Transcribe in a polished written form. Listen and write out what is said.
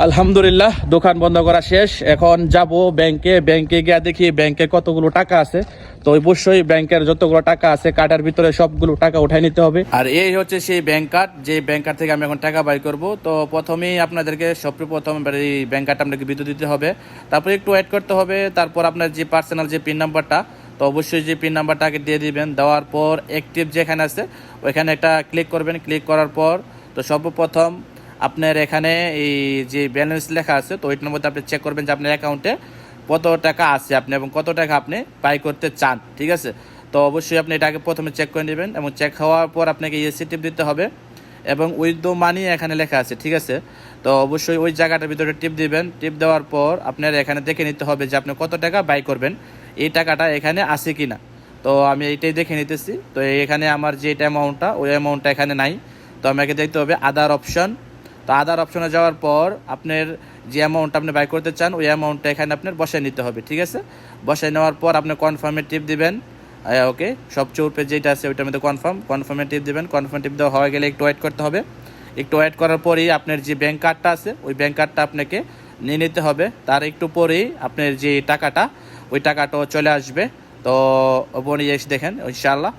আলহামদুলিল্লাহ, দোকান বন্ধ করা শেষ। এখন যাব ব্যাংকে। ব্যাংকে গিয়ে দেখি ব্যাংকে কতগুলো টাকা আছে। তো অবশ্যই ব্যাংকের যতগুলো টাকা আছে কার্ডের ভিতরে সবগুলো টাকা উঠাই নিতে হবে। আর এই হচ্ছে সেই ব্যাংক কার্ড, যে ব্যাংক কার্ড থেকে আমি এখন টাকা বাই করব। তো প্রথমেই আপনাদেরকে সর্বপ্রথম এই ব্যাংক কার্ডটা আপনাকে বিদ্যুৎ দিতে হবে, তারপর একটু ওয়েট করতে হবে। তারপর আপনার যে পার্সোনাল যে পিন নাম্বারটা, তো অবশ্যই যে পিন নাম্বারটাকে দিয়ে দিবেন। দেওয়ার পর অ্যাক্টিভ যেখানে আছে ওইখানে একটা ক্লিক করবেন। ক্লিক করার পর তো সর্বপ্রথম আপনার এখানে এই যে ব্যালেন্স লেখা আছে, তো ওইটার মধ্যে আপনি চেক করবেন যে আপনার অ্যাকাউন্টে কত টাকা আছে আপনি এবং কত টাকা আপনি বাই করতে চান। ঠিক আছে, তো অবশ্যই আপনি এটাকে প্রথমে চেক করে নেবেন এবং চেক হওয়ার পর আপনাকে ইএসসি টিপ দিতে হবে এবং উইথড্র মানি এখানে লেখা আছে। ঠিক আছে, তো অবশ্যই ওই জায়গাটার ভিতরে টিপ দিবেন। টিপ দেওয়ার পর আপনার এখানে দেখে নিতে হবে যে আপনি কত টাকা বাই করবেন, এই টাকাটা এখানে আছে কি না। তো আমি এইটাই দেখে নিতেছি। তো এখানে আমার যে অ্যামাউন্টটা, ওই অ্যামাউন্টটা এখানে নাই। তো আমাকে দেখতে হবে আদার অপশন। তো আদার অপশনে যাওয়ার পর আপনার যে অ্যামাউন্ট আপনি বাই করতে চান ওই অ্যামাউন্টটা এখানে আপনার বসায় নিতে হবে। ঠিক আছে, বসায় নেওয়ার পর আপনি কনফার্মে টিপ দিবেন। ওকে, সবচেয়ে উপরে যেটা আছে ওইটার মধ্যে কনফার্মে টিপ দিবেন। কনফার্ম টিপ দেওয়া হয়ে গেলে একটু ওয়েট করতে হবে। একটু ওয়েট করার পরেই আপনার যে ব্যাঙ্ক কার্ডটা আছে ওই ব্যাঙ্ক কার্ডটা আপনাকে নিয়ে নিতে হবে। তার একটু পরেই আপনার যে টাকাটা, ওই টাকাটাও চলে আসবে। তো বোন এসে দেখেন ইনশাআল্লাহ